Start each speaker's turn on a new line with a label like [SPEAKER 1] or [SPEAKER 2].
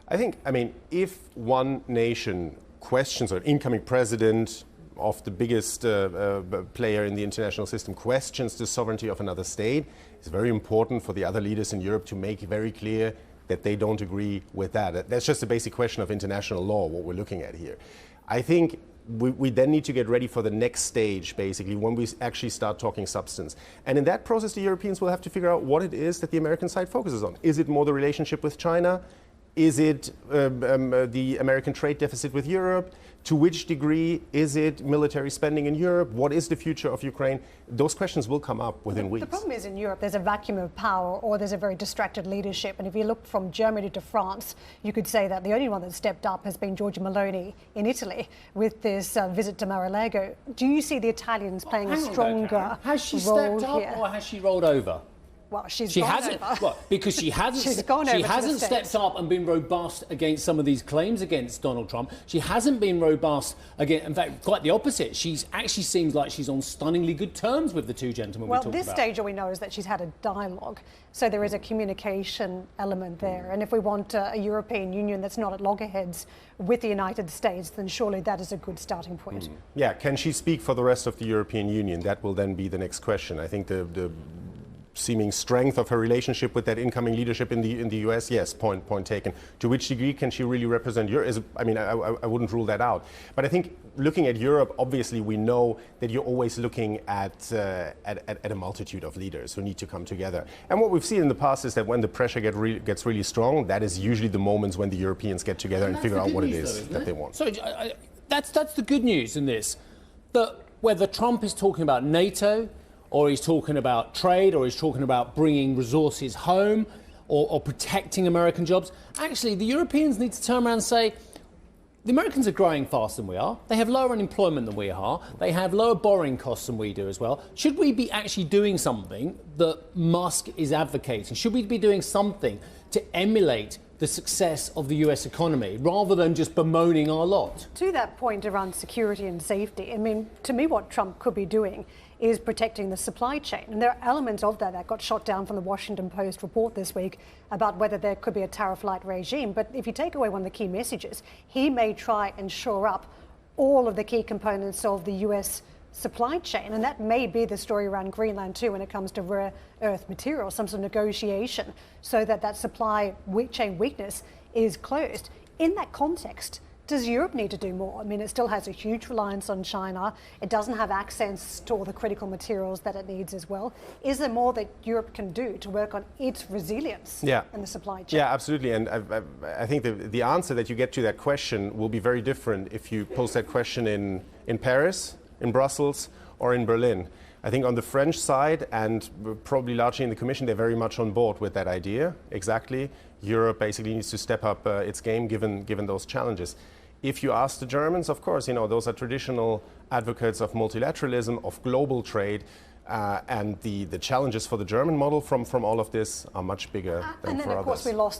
[SPEAKER 1] I think, I mean, if one nation questions, or an incoming president of the biggest player in the international system questions the sovereignty of another state, it's very important for the other leaders in Europe to make very clear that they don't agree with that. That's just a basic question of international law, what we're looking at here. I think we then need to get ready for the next stage, basically, when we actually start talking substance. And in that process, the Europeans will have to figure out what it is that the American side focuses on. Is it more the relationship with China? Is it the American trade deficit with Europe? To which degree is it military spending in Europe? What is the future of Ukraine? Those questions will come up within weeks.
[SPEAKER 2] The problem is in Europe there's a vacuum of power, or there's a very distracted leadership. And if you look from Germany to France, you could say that the only one that stepped up has been Giorgia Meloni in Italy with this visit to Mar-a-Lago. Do you see the Italians playing a stronger role here?
[SPEAKER 3] Has she stepped up or has she rolled over?
[SPEAKER 2] Well, she
[SPEAKER 3] hasn't. Well, because she hasn't. She hasn't stepped up and been robust against some of these claims against Donald Trump. She hasn't been robust against. In fact, quite the opposite. She's actually seems like she's on stunningly good terms with the two gentlemen we talked about. Well,
[SPEAKER 2] this stage, all we know is that she's had a dialogue, so there is a communication element there. And if we want a European Union that's not at loggerheads with the United States, then surely that is a good starting point.
[SPEAKER 1] Yeah, can she speak for the rest of the European Union? That will then be the next question. I think the seeming strength of her relationship with that incoming leadership in the US, yes, point taken. To which degree can she really represent Europe? I mean, I wouldn't rule that out. But I think looking at Europe, obviously we know that you're always looking at a multitude of leaders who need to come together. And what we've seen in the past is that when the pressure gets really strong, that is usually the moments when the Europeans get together and figure out what it is that they want.
[SPEAKER 3] So that's the good news in this, that whether Trump is talking about NATO, or he's talking about trade, or he's talking about bringing resources home, or protecting American jobs. Actually, the Europeans need to turn around and say, the Americans are growing faster than we are. They have lower unemployment than we are. They have lower borrowing costs than we do as well. Should we be actually doing something that Musk is advocating? Should we be doing something to emulate the success of the US economy, rather than just bemoaning our lot?
[SPEAKER 2] To that point around security and safety, I mean, to me what Trump could be doing is protecting the supply chain. And there are elements of that got shot down from the Washington Post report this week about whether there could be a tariff-light regime. But if you take away one of the key messages, he may try and shore up all of the key components of the US supply chain. And that may be the story around Greenland too when it comes to rare earth materials, some sort of negotiation so that that supply chain weakness is closed. In that context, does Europe need to do more? I mean, it still has a huge reliance on China. It doesn't have access to all the critical materials that it needs as well. Is there more that Europe can do to work on its resilience in the supply chain?
[SPEAKER 1] Yeah, absolutely. And I think the answer that you get to that question will be very different if you pose that question in Paris, in Brussels, or in Berlin. I think on the French side, and probably largely in the Commission, they're very much on board with that idea. Exactly. Europe basically needs to step up its game given those challenges. If you ask the Germans, of course, you know, those are traditional advocates of multilateralism, of global trade, and the challenges for the German model from all of this are much bigger than for others.
[SPEAKER 2] And then, of course, we lost